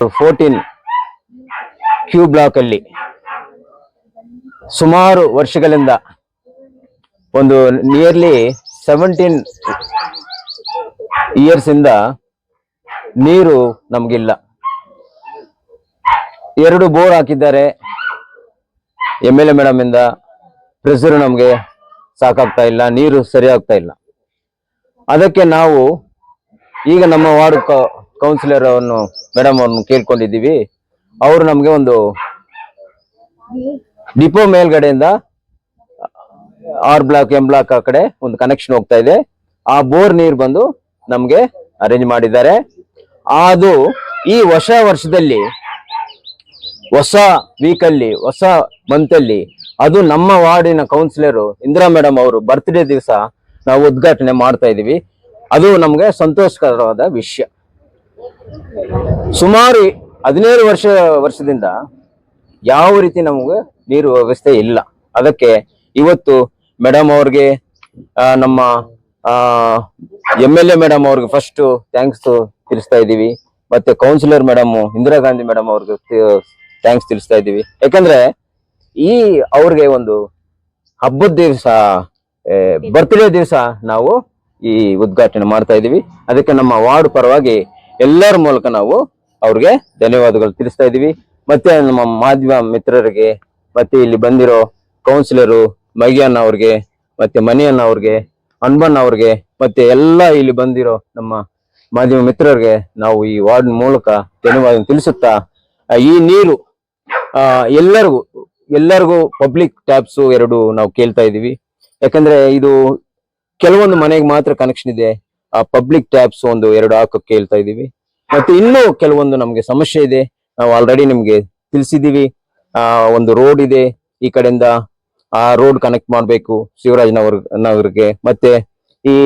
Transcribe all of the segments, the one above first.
14 Q block ಅಲ್ಲಿ ಸುಮಾರು ವರ್ಷಗಳಿಂದ ಒಂದು ನಿಯರ್ಲಿ 17 ಇಯರ್ಸ್ ಇಂದ ನೀರು ನಮಗಿಲ್ಲ. 2 ಬೋರ್ ಹಾಕಿದ್ದಾರೆ. MLA ಮೇಡಮ್ ಇಂದ ಪ್ರೆಷರ್ ನಮಗೆ ಸಾಕಾಗ್ತಾ ಇಲ್ಲ, ನೀರು ಸರಿ ಆಗ್ತಾ ಇಲ್ಲ. ಅದಕ್ಕೆ ನಾವು ಈಗ ನಮ್ಮ ವಾರ್ಡ್ ಕೌನ್ಸಿಲರ್ ಮೇಡಮ್ ಅವ್ರನ್ನು ಕೇಳ್ಕೊಂಡಿದ್ದೀವಿ. ಅವರು ನಮಗೆ ಒಂದು ಡಿಪೋ ಮೇಲ್ಗಡೆಯಿಂದ R ಬ್ಲಾಕ್ M ಬ್ಲಾಕ್ ಆ ಕಡೆ ಒಂದು ಕನೆಕ್ಷನ್ ಹೋಗ್ತಾ ಇದೆ. ಆ ಬೋರ್ ನೀರು ಬಂದು ನಮ್ಗೆ ಅರೇಂಜ್ ಮಾಡಿದ್ದಾರೆ. ಅದು ಈ ವರ್ಷದಲ್ಲಿ ಹೊಸ ವೀಕಲ್ಲಿ ಹೊಸ ಮಂತಲ್ಲಿ ಅದು ನಮ್ಮ ವಾರ್ಡಿನ ಕೌನ್ಸಿಲರ್ ಇಂದಿರಾ ಮೇಡಮ್ ಅವರು ಬರ್ತ್ಡೇ ದಿವಸ ನಾವು ಉದ್ಘಾಟನೆ ಮಾಡ್ತಾ ಇದೀವಿ. ಅದು ನಮ್ಗೆ ಸಂತೋಷಕರವಾದ ವಿಷಯ. ಸುಮಾರು 17 ವರ್ಷದಿಂದ ಯಾವ ರೀತಿ ನಮಗೆ ನೀರು ವ್ಯವಸ್ಥೆ ಇಲ್ಲ. ಅದಕ್ಕೆ ಇವತ್ತು ಮೇಡಮ್ ಅವ್ರಿಗೆ ನಮ್ಮ MLA ಮೇಡಮ್ ಅವ್ರಿಗೆ ಫಸ್ಟ್ ಥ್ಯಾಂಕ್ಸ್ ತಿಳಿಸ್ತಾ ಇದ್ದೀವಿ. ಮತ್ತೆ councillor madam Indira Gandhi madam ಅವ್ರಿಗೆ ಥ್ಯಾಂಕ್ಸ್ ತಿಳಿಸ್ತಾ ಇದ್ದೀವಿ. ಯಾಕಂದ್ರೆ ಈ ಅವ್ರಿಗೆ ಒಂದು ಹಬ್ಬದ ದಿವಸ ಬರ್ತ್ಡೇ ದಿವಸ ನಾವು ಈ ಉದ್ಘಾಟನೆ ಮಾಡ್ತಾ ಇದೀವಿ. ಅದಕ್ಕೆ ನಮ್ಮ ವಾರ್ಡ್ ಪರವಾಗಿ ಎಲ್ಲರ ಮೂಲಕ ನಾವು ಅವ್ರಿಗೆ ಧನ್ಯವಾದಗಳು ತಿಳಿಸ್ತಾ ಇದೀವಿ. ಮತ್ತೆ ನಮ್ಮ ಮಾಧ್ಯಮ ಮಿತ್ರರಿಗೆ, ಮತ್ತೆ ಇಲ್ಲಿ ಬಂದಿರೋ ಕೌನ್ಸಿಲರು ಮಗಿಯಣ್ಣ ಅವ್ರಿಗೆ, ಮತ್ತೆ ಮಣಿಯಣ್ಣ ಅವ್ರಿಗೆ, ಅನ್ಬಣ್ಣ ಅವ್ರಿಗೆ, ಮತ್ತೆ ಎಲ್ಲ ಇಲ್ಲಿ ಬಂದಿರೋ ನಮ್ಮ ಮಾಧ್ಯಮ ಮಿತ್ರರಿಗೆ ನಾವು ಈ ವಾರ್ಡ್ ಮೂಲಕ ಧನ್ಯವಾದ ತಿಳಿಸುತ್ತಾ, ಈ ನೀರು ಎಲ್ಲರಿಗೂ ಪಬ್ಲಿಕ್ ಟ್ಯಾಪ್ಸ್ 2 ನಾವು ಕೇಳ್ತಾ ಇದೀವಿ. ಯಾಕಂದ್ರೆ ಇದು ಕೆಲವೊಂದು ಮನೆಗೆ ಮಾತ್ರ ಕನೆಕ್ಷನ್ ಇದೆ. ಆ ಪಬ್ಲಿಕ್ ಟ್ಯಾಪ್ಸ್ ಒಂದು 2 ಹಾಕಕ್ಕೆ ಕೇಳ್ತಾ ಇದೀವಿ. ಮತ್ತೆ ಇನ್ನೂ ಕೆಲವೊಂದು ನಮ್ಗೆ ಸಮಸ್ಯೆ ಇದೆ. ನಾವು ಆಲ್ರೆಡಿ ನಿಮ್ಗೆ ತಿಳಿಸಿದೀವಿ. ಒಂದು ರೋಡ್ ಇದೆ, ಈ ಕಡೆಯಿಂದ ಆ ರೋಡ್ ಕನೆಕ್ಟ್ ಮಾಡ್ಬೇಕು ಶಿವರಾಜ್ ನಗರ್ಗೆ. ಮತ್ತೆ ಈ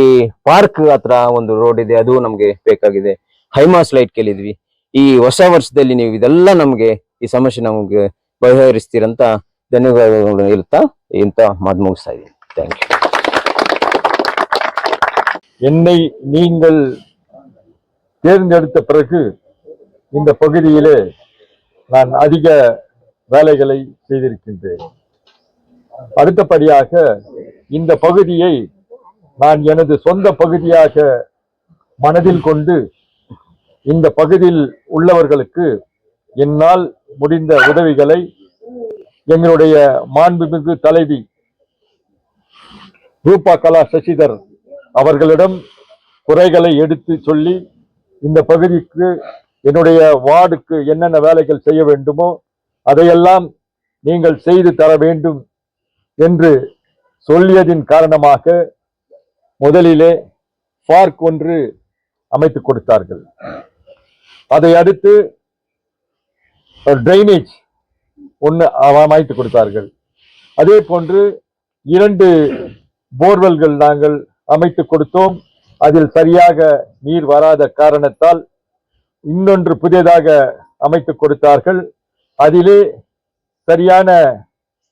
ಪಾರ್ಕ್ ಹತ್ರ ಒಂದು ರೋಡ್ ಇದೆ, ಅದು ನಮ್ಗೆ ಬೇಕಾಗಿದೆ. ಹೈಮಾಸ್ ಲೈಟ್ ಕೇಳಿದ್ವಿ. ಈ ಹೊಸ ವರ್ಷದಲ್ಲಿ ನೀವು ಇದೆಲ್ಲ ನಮ್ಗೆ ಈ ಸಮಸ್ಯೆ ನಮ್ಗೆ ಬಗೆಹರಿಸ್ತೀರಂತ ಧನ್ಯವಾದಗಳು ಹೇಳ್ತಾ ಇಂತ ಮಾತು ಮುಗಿಸ್ತಾ ಇದ್ದೀನಿ. Thank you. என்னை நீங்கள் தேர்ந்தெடுத்த பிறகு இந்த பகுதியிலே நான் அதிக வேலைகளை செய்திருக்கின்றேன். அடுத்தபடியாக இந்த பகுதியை நான் எனது சொந்த பகுதியாக மனதில் கொண்டு இந்த பகுதியில் உள்ளவர்களுக்கு என்னால் முடிந்த உதவிகளை எங்களுடைய மாண்புமிகு தலைவி ரூபா கலா சசிதர் அவர்களிடம் குறைகளை எடுத்து சொல்லி இந்த பகுதிக்கு என்னுடைய வார்டுக்கு என்னென்ன வேலைகள் செய்ய வேண்டுமோ அதையெல்லாம் நீங்கள் செய்து தர வேண்டும் என்று சொல்லியதின் காரணமாக முதலிலே பார்க் ஒன்று அமைத்து கொடுத்தார்கள். அதை அடுத்து டிரைனேஜ் ஒன்று அமைத்து கொடுத்தார்கள். அதே போன்று 2 போர்வெல்கள் நாங்கள் அமைத்து கொடுத்தோம். அதில் சரியாக நீர் வராத காரணத்தால் இன்னொன்று புதியதாக அமைத்து கொடுத்தார்கள். அதிலே சரியான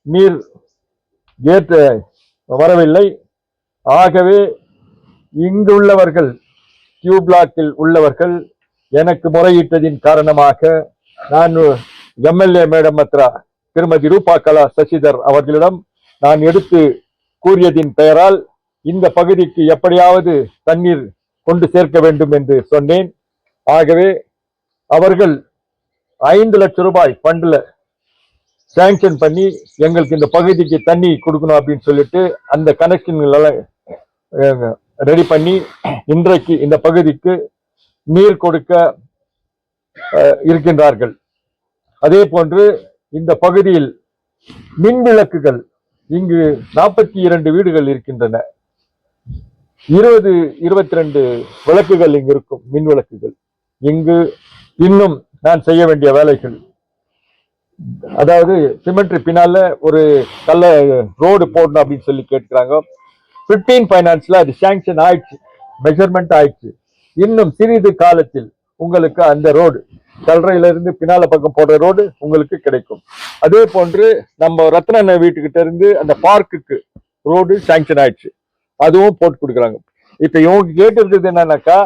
நீர் ஏற்ற வரவில்லை. ஆகவே இங்குள்ளவர்கள் கியூ பிளாக்கில் உள்ளவர்கள் எனக்கு முறையிட்டதின் காரணமாக நான் MLA மேடம் அத்ரா திருமதி ரூபா கலா சசிதர் அவர்களிடம் நான் எடுத்து கூறியதின் பெயரால் இந்த பகுதிக்கு எப்படியாவது தண்ணீர் கொண்டு சேர்க்க வேண்டும் என்று சொன்னேன். ஆகவே அவர்கள் 5 லட்சம் ரூபாய் ஃபண்ட்ல சாங்ஷன் பண்ணி எங்களுக்கு இந்த பகுதிக்கு தண்ணி கொடுக்கணும் அப்படின்னு சொல்லிட்டு அந்த கனெக்ஷன்கள் ரெடி பண்ணி இன்றைக்கு இந்த பகுதிக்கு நீர் கொடுக்க இருக்கின்றார்கள். அதே போன்று இந்த பகுதியில் மின் விளக்குகள் இங்கு 42 வீடுகள் இருக்கின்றன. 22 விளக்குகள் இங்கு இருக்கும், மின் விளக்குகள். இங்கு இன்னும் நான் செய்ய வேண்டிய வேலைகள், அதாவது சிமெண்ட்ரி பின்னால ஒரு கல்ல ரோடு போடணும் அப்படின்னு சொல்லி கேட்கிறாங்க. 15 ஃபைனான்ஸ்ல அது சாங்ஷன் ஆயிடுச்சு, மெஷர்மெண்ட் ஆயிடுச்சு. இன்னும் சிறிது காலத்தில் உங்களுக்கு அந்த ரோடு கல்றையிலிருந்து பின்னால பக்கம் போடுற ரோடு உங்களுக்கு கிடைக்கும். அதே போன்று நம்ம ரத்ன வீட்டுக்கிட்ட இருந்து அந்த பார்க்குக்கு ரோடு சாங்ஷன் ஆயிடுச்சு, அதுவும் போட்டு கொடுக்குறாங்க. இப்ப இவங்க கேட்டு இருக்குது என்னன்னாக்கா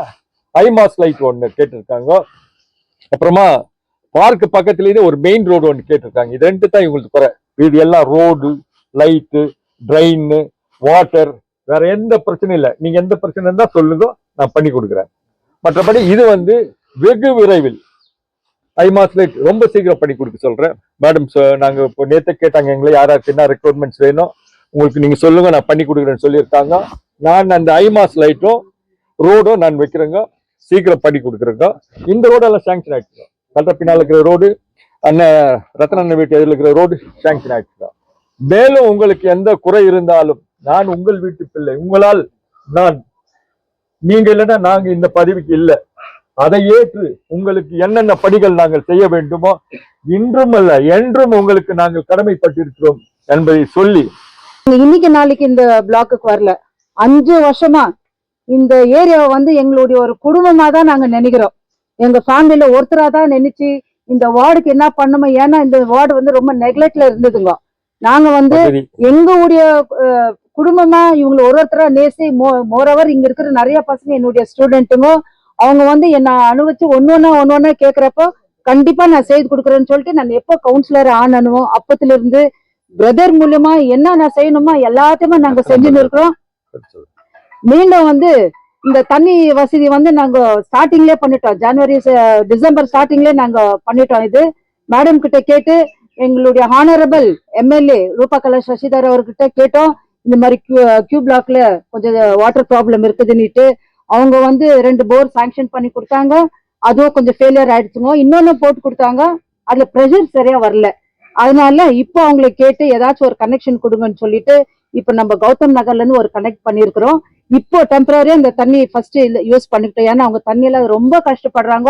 ஹைமாஸ் லைட் ஒண்ணு கேட்டிருக்காங்க. அப்புறமா பார்க் பக்கத்துலயே ஒரு மெயின் ரோடு ஒன்று கேட்டிருக்காங்க. இது 2 தான் இவங்களுக்கு குறை. இது எல்லாம் ரோடு, லைட்டு, ட்ரெயின், வாட்டர், வேற எந்த பிரச்சனையும் இல்லை. நீங்க எந்த பிரச்சனை இருந்தா சொல்லுங்க, நான் பண்ணி கொடுக்குறேன். மற்றபடி இது வெகு விரைவில் ஐமாஸ் லைட் ரொம்ப சீக்கிரம் பண்ணி கொடுக்க சொல்றேன். மேடம் நாங்க இப்போ நேற்று கேட்டாங்க எங்களை யாராருக்கு என்ன ரெக்குவயர்மெண்ட்ஸ் வேணும் உங்களுக்கு நீங்க சொல்லுங்க, நான் பண்ணி கொடுக்குறேன்னு சொல்லியிருக்காங்க. நான் அந்த ஐமாஸ் லைட்டும் ரோடும் நான் வைக்கிறேங்க, சீக்கிரம் பண்ணி கொடுக்குறேங்க. இந்த ரோடெல்லாம் சாங்ஷன் ஆயிடுச்சு. கல்ற பின்னால் இருக்கிற ரோடு, அண்ணன் ரத்னண்ண வீட்டு எதில் இருக்கிற ரோடு சாங்ஷன் ஆயிடுச்சு. மேலும் உங்களுக்கு எந்த குறை இருந்தாலும் நான் உங்கள் வீட்டு பிள்ளை, உங்களால் நான், நீங்க இல்லைன்னா நாங்க இந்த பதவிக்கு இல்லை. அதை ஏற்று உங்களுக்கு என்னென்ன படிகள் நாங்கள் செய்ய வேண்டுமோ இன்றும் அல்ல என்றும் உங்களுக்கு நாங்கள் கடமைப்பட்டிருக்கிறோம் என்பதை சொல்லி, இன்னைக்கு நாளைக்கு இந்த பிளாக்குக்கு வரல. 5 வருஷமா இந்த ஏரியாவை எங்களுடைய ஒரு குடும்பமா தான் நாங்க நினைக்கிறோம். எங்க ஃபேமிலியில ஒருத்தரா தான் நினைச்சு இந்த வார்டுக்கு என்ன பண்ணுமோ. ஏன்னா இந்த வார்டு ரொம்ப நெக்லெக்ட்ல இருந்ததுங்க. நாங்க எங்களுடைய குடும்பமா இவங்களை ஒருத்தரா நேசி, மோரோவர் இங்க இருக்கிற நிறைய பசங்க என்னுடைய ஸ்டூடெண்ட்டுங்க. அவங்க என்ன அனுபவிச்சு ஒன்னொன்னா கேக்குறப்போ கண்டிப்பா நான் செய்து கொடுக்குறேன்னு சொல்லிட்டு நான் எப்போ கவுன்சிலர் ஆனனுவோ அப்பத்துல இருந்து பிரதர் மூலியமா என்ன நான் செய்யணுமோ எல்லாத்தையுமே நாங்க செஞ்சுன்னு இருக்கிறோம். மீண்டும் இந்த தண்ணி வசதி நாங்க ஸ்டார்டிங்லயே பண்ணிட்டோம். ஜனவரி டிசம்பர் ஸ்டார்டிங்லயே நாங்க பண்ணிட்டோம். இது மேடம் கிட்ட கேட்டு எங்களுடைய ஹானரபிள் எம்எல்ஏ ரூபகலா சசிதர் அவர்கிட்ட கேட்டோம். இந்த மாதிரி கியூ பிளாக்ல கொஞ்சம் வாட்டர் ப்ராப்ளம் இருக்குதுன்னுட்டு அவங்க 2 போர் சாங்ஷன் பண்ணி கொடுத்தாங்க. அதுவும் கொஞ்சம் ஃபெயிலியர் ஆயிடுச்சுங்க. இன்னொன்னு போட்டு கொடுத்தாங்க, அதுல ப்ரெஷர் சரியா வரல. அதனால இப்போ அவங்களை கேட்டு ஏதாச்சும் ஒரு கனெக்ஷன் கொடுங்கன்னு சொல்லிட்டு இப்ப நம்ம கௌதம் நகர்ல இருந்து ஒரு கனெக்ட் பண்ணிருக்கிறோம். இப்போ டெம்பரரியா இந்த தண்ணி ஃபர்ஸ்ட் யூஸ் பண்ணிக்கிட்டோம். ஏன்னா அவங்க தண்ணியில ரொம்ப கஷ்டப்படுறாங்க.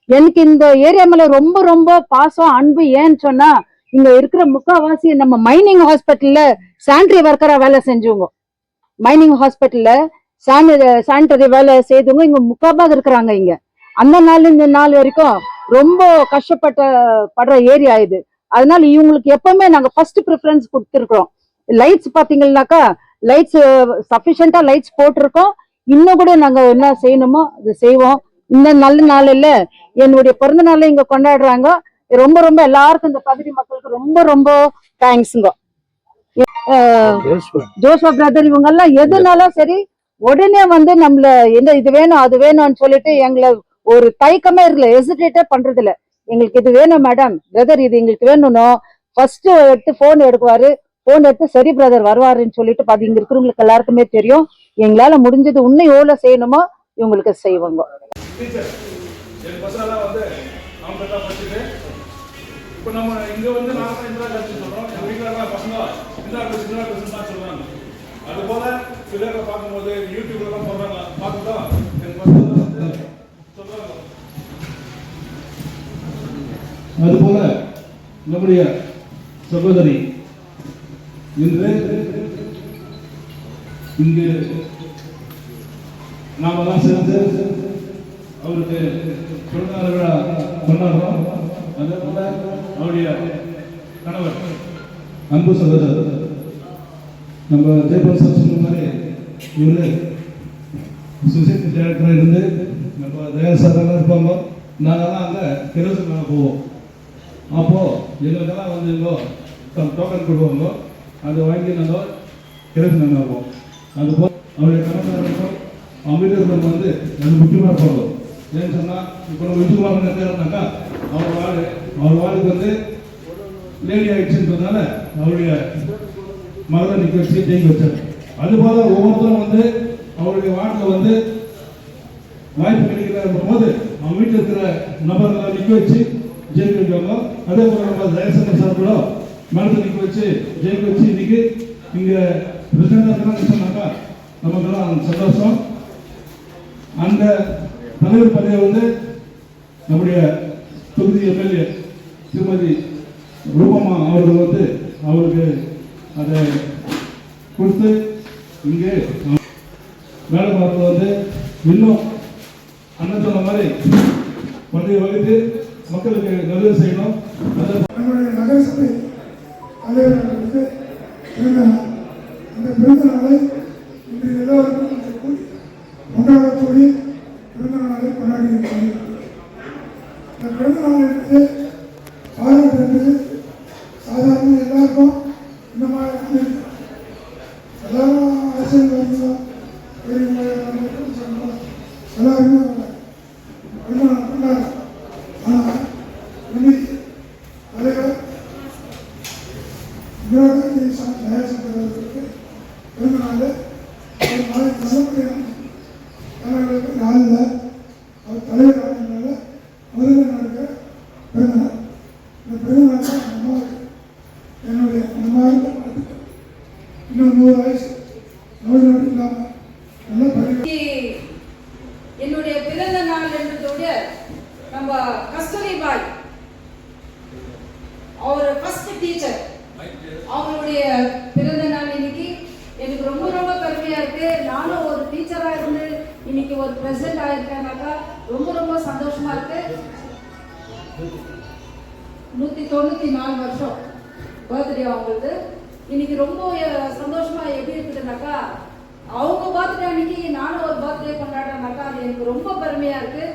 எனக்கு இந்த ஏரியா மேல ரொம்ப ரொம்ப பாசம், அன்பு. ஏன்னு சொன்னா இங்க இருக்கிற முக்காவாசி நம்ம மைனிங் ஹாஸ்பிட்டல்ல சானிட்டரி ஒர்க்கரா வேலை செஞ்சவங்க, மைனிங் ஹாஸ்பிட்டல்ல சானிட்டரி வேலை செய்தவங்க இங்க முக்காபாக இருக்கிறாங்க. இங்க அந்த நாள் இந்த நாள் வரைக்கும் ரொம்ப கஷ்டப்படுற ஏரியா இது. அதனால இவங்களுக்கு எப்பவுமே நாங்க ஃபர்ஸ்ட் ப்ரிஃபரன்ஸ் கொடுத்துருக்கோம். லைட்ஸ் பாத்தீங்கன்னாக்கா லைட்ஸ் சஃபிஷியண்டா லைட்ஸ் போட்டிருக்கோம். இன்னும் கூட நாங்க என்ன செய்யணுமோ அது செய்வோம். இந்த நல்ல நாளில் என்னுடைய பிறந்த நாளை இங்க கொண்டாடுறாங்க. ரொம்ப ரொம்ப எல்லாருக்கும் இந்த பகுதி மக்களுக்கு ரொம்ப ரொம்ப தேங்க்ஸுங்க. ஜோசா பிரதர் இவங்க எல்லாம் எதுனாலும் சரி உடனே நம்மள என்ன இது வேணும் அது வேணும்னு சொல்லிட்டு எங்களை ஒரு தயக்கமே இருக்கல, ஹெசிடேட்டே பண்றது இல்ல. எங்களுக்கு இது வேணும் மேடம், பிரதர் இது எங்களுக்கு வேணும்னோ ஃபர்ஸ்ட் எடுத்து போன் எடுக்குவாரு. போன் எடுத்து சரி பிரதர் வருவாருன்னு சொல்லிட்டு பாத்து இங்க இருக்கிறவங்களுக்கு எல்லாருக்குமே தெரியும். எங்களால முடிஞ்சது இன்னும் எவ்வளவு செய்யணுமோ இவங்களுக்கு செய்வாங்க. இப்போ நம்ம இங்கே நாம இந்திரா காந்தி சொல்கிறோம், எங்கள் வீட்டில் பசங்க இந்திரா காந்தி தான் சொல்கிறாங்க. அதுபோல் சிலரை பார்க்கும்போது யூடியூப்லாம் போடுறாங்க, பார்த்துட்டோம் எங்கள் பசங்க சொல்கிறாங்க. அதுபோல நம்முடைய சகோதரி இன்று இங்கு நாமெல்லாம் சேர்ந்து அவருக்கு பிறந்தநாள் விழா கொண்டாடுறோம். அதே போல அவருடைய கணவர் அன்பு சகோதரர் நம்ம ஜெயபால் சார் சொன்ன மாதிரி இவரு சொசைட்டி டைரக்டராக இருந்து நம்ம தயா சாரெல்லாம் இருப்பாங்க. நாங்கள்லாம் அங்கே கெரோசின் மேலே போவோம். அப்போது எங்களுக்கெல்லாம் எங்கோ டோக்கன் கொடுவாங்க, அதை வாங்கி நாங்கள் கெரோசின் மேலே போவோம். அதுபோல் அவருடைய கணவருக்கும் அமிர்தம் அது முக்கியமாக இருப்பாங்க. ஏன்னு சொன்னால் இப்போ நம்ம விஜயகுமார் இருக்கிறாருனாக்கா அவர் வார்டுக்கு லேடி ஆயிடுச்சுன்றதுனால அவருடைய மகளை நிற்க வச்சு ஜெயிக்க வச்சார். அதுபோல ஒவ்வொருத்தரும் அவருடைய வார்டில் வாய்ப்பு கிடைக்கிற போது அவங்க வீட்டில் இருக்கிற நபர்களை நிற்க வச்சு ஜெயிக்க வைக்காங்க. அதே போல நம்ம தயசங்கர் சார் கூட மரத்தை நிற்க வச்சு ஜெயிக்க வச்சு இன்னைக்கு இங்கே பிரசிடண்டாக சொன்னாக்கா நமக்கெல்லாம் சந்தோஷம். அந்த தலைவர் பதவியை நம்முடைய தொகுதி எம்எல்ஏ திருமதி ரூபம்மா அவர்கள் அவருக்கு அதை கொடுத்து இங்கே வேலை பார்ப்பது இன்னும் அண்ணன் சொன்ன மாதிரி பதவி வகித்து மக்களுக்கு நல்லது செய்யணும். நம்முடைய நகரசபை தலைவர்களுக்கு பிறந்த நாள். அந்த பிறந்த நாளை இன்று எல்லோருக்கும் கொண்டாடக்கூடிய பிறந்த நாளை கொண்டாடி இருக்கிறார்கள். இந்த பிறந்த நாள் என்பது பிறந்தநாள் கொண்டாடுறோம். ஆனால் இன்னைக்கு தலைவர் இந்திரா காந்தி ஜெயசங்கர் அவர்களுக்கு பிறந்தநாள் ஒரு நாளைக்கு நல்லபடியான தலைவர்களுக்கு நாளில் அவர் தலைவர் ஆனதுனால முதல்ல நடக்கிற பிறந்தநாள். இந்த பிறந்தநாள் தான் அம்மாவுக்கு என்னுடைய மனமார்ந்த வாழ்த்துக்கள். இன்னும் 100 வயசு நோய் நொடி இல்லாமல் நல்லா படிக்க. என்னுடைய பிறந்த நாள் என்றதோடு நம்ம கஸ்தூரிபாய் அவர் ஃபர்ஸ்ட் டீச்சர் அவங்களுடைய பிறந்த நாள் இன்னைக்கு எனக்கு ரொம்ப ரொம்ப பெருமையா இருக்கு. நானும் ஒரு டீச்சரா இருந்து இன்னைக்கு ஒரு பிரசிடென்ட் ஆயிருக்கேனாக்கா ரொம்ப ரொம்ப சந்தோஷமா இருக்கு. 194 வருஷம் பர்த்டே அவங்களுக்கு. இன்னைக்கு ரொம்ப சந்தோஷமா எப்படி இருக்குதுனாக்கா அவங்க பர்த்டே அன்னைக்கு நானும் ஒரு பர்த்டே கொண்டாடுறேனாக்கா அது எனக்கு ரொம்ப பெருமையா இருக்கு.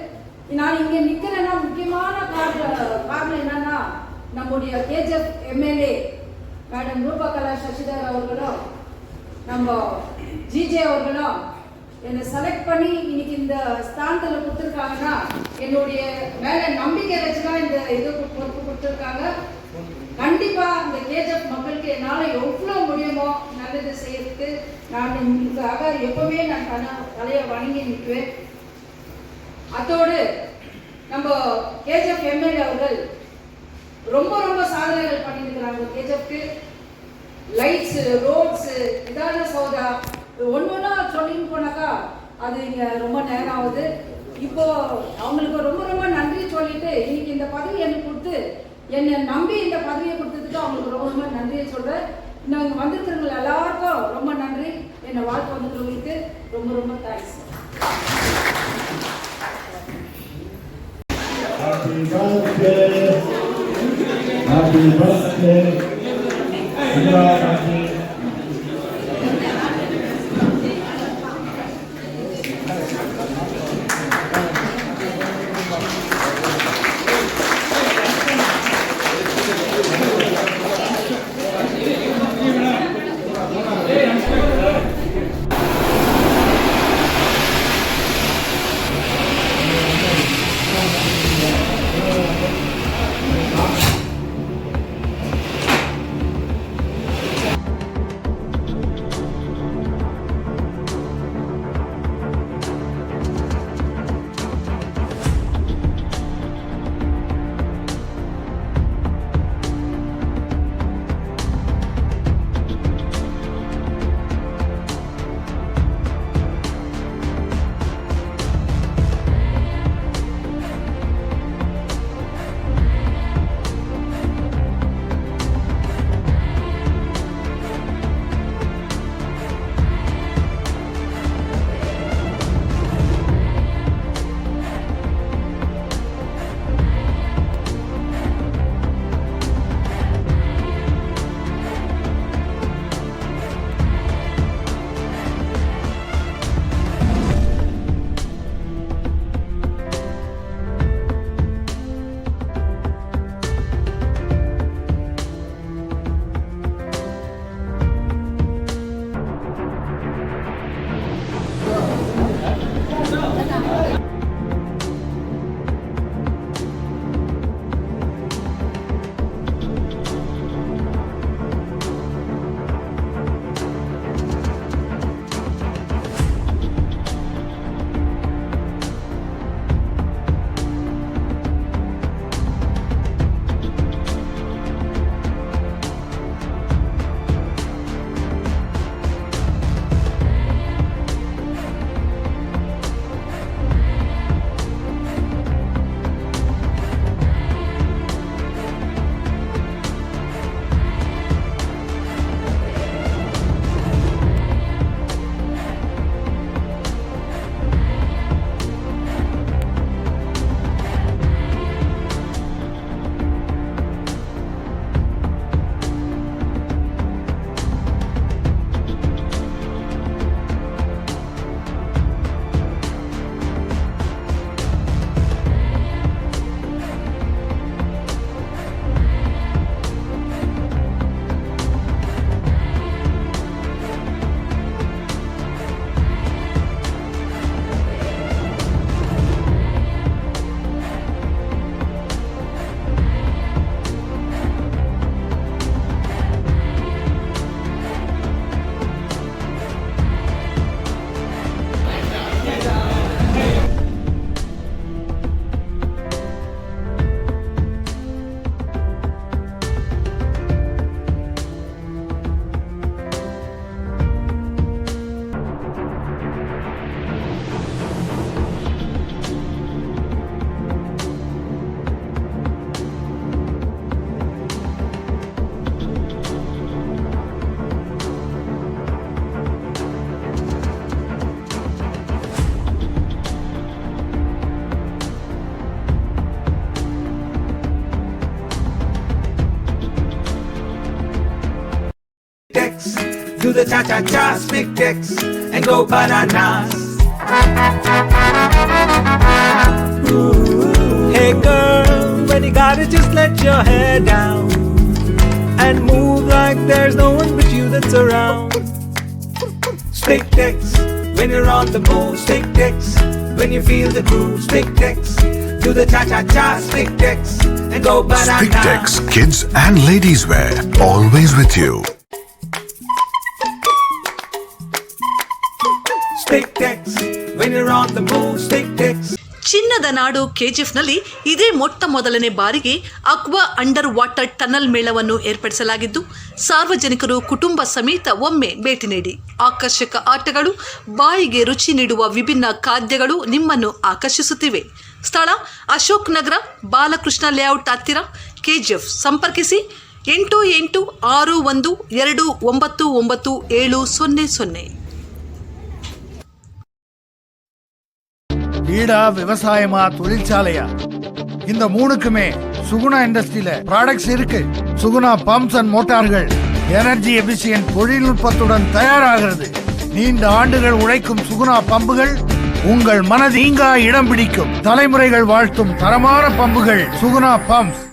நான் இங்க நிக்கிறேன்னா முக்கியமான காரணம் என்னன்னா நம்முடைய KGF MLA madam Roopakala Shashidhar அவர்களும் நம்ம ஜிஜே அவர்களும் என்னை செலக்ட் பண்ணி இன்னைக்கு இந்த ஸ்தானத்தில் கொடுத்துருக்காங்கன்னா என்னுடைய மேல நம்பிக்கை வச்சுதான் இந்த இது பொறுப்பு கொடுத்துருக்காங்க. கண்டிப்பா இந்த கேஜிஎஃப் மக்களுக்கு என்னால எவ்வளவு முடியுமோ நல்லது செய்யறதுக்கு நான் உங்களுக்காக எப்பவுமே நான் தலையை வணங்கி நிற்குவேன். அதோடு நம்ம கேஜிஎஃப் எம்எல்ஏ அவர்கள் ரொம்ப ரொம்ப சாதனைகள் பண்ணியிருக்கிறாங்க. கேஜிஎஃப்க்கு லைட்ஸ், ரோட்ஸ், இதான சௌதா ஒன்னொன்னா சொல்லின்னு போனாக்கா அது இங்க ரொம்ப நேரம் ஆகுது. இப்போ அவங்களுக்கு ரொம்ப ரொம்ப நன்றி சொல்லிட்டு இன்னைக்கு இந்த பதவி எனக்கு கொடுத்து என்னை நம்பி இந்த பதவியை கொடுத்ததுக்கு அவங்களுக்கு ரொம்ப ரொம்ப நன்றியை சொல்றேன். நாங்கள் வந்திருக்கிறவங்க எல்லாருக்கும் ரொம்ப நன்றி. என்னை வாழ்க்கை வந்துக்கிறவங்களுக்கு ரொம்ப ரொம்ப thanks. Happy birthday, Indira Gandhi. Do the cha-cha-cha, Spic Tex, and go bananas. Hey girl, when you got it, just let your hair down and move like there's no one but you that's around. Spic Tex, when you're on the move. Spic Tex, when you feel the groove. Spic Tex, do the cha-cha-cha, Spic Tex, and go bananas. Spic Tex, kids and ladies wear, always with you. Spic Tex, when you're on the move. Spic Tex. ಚಿನ್ನದ ನಾಡು ಕೆಜಿಎಫ್ನಲ್ಲಿ ಇದೇ ಮೊಟ್ಟ ಮೊದಲನೇ ಬಾರಿಗೆ aqua under water tunnel ಮೇಳವನ್ನು ಏರ್ಪಡಿಸಲಾಗಿದ್ದು ಸಾರ್ವಜನಿಕರು ಕುಟುಂಬ ಸಮೇತ ಒಮ್ಮೆ ಭೇಟಿ ನೀಡಿ. ಆಕರ್ಷಕ ಆಟಗಳು, ಬಾಯಿಗೆ ರುಚಿ ನೀಡುವ ವಿಭಿನ್ನ ಖಾದ್ಯಗಳು ನಿಮ್ಮನ್ನು ಆಕರ್ಷಿಸುತ್ತಿವೆ. ಸ್ಥಳ ಅಶೋಕ್ ನಗರ, ಬಾಲಕೃಷ್ಣ ಲೇಔಟ್ ಹತ್ತಿರ, ಕೆಜಿಎಫ್. ಸಂಪರ್ಕಿಸಿ 8861299700. வீடா விவசாயமா தொழிற்சாலையா, இந்த மூணுக்குமே சுகுணா இண்டஸ்ட்ரியில ப்ராடக்ட்ஸ் இருக்கு. சுகுணா பம்ப்ஸ் அண்ட் மோட்டார்கள் எனர்ஜி எபிசியன்ட் தொழில்நுட்பத்துடன் தயாராகிறது. நீண்ட ஆண்டுகள் உழைக்கும் சுகுணா பம்புகள் உங்கள் மனது நீங்கா இடம் பிடிக்கும். தலைமுறைகள் வாழ்த்தும் தரமான பம்புகள் சுகுணா பம்ப்ஸ்.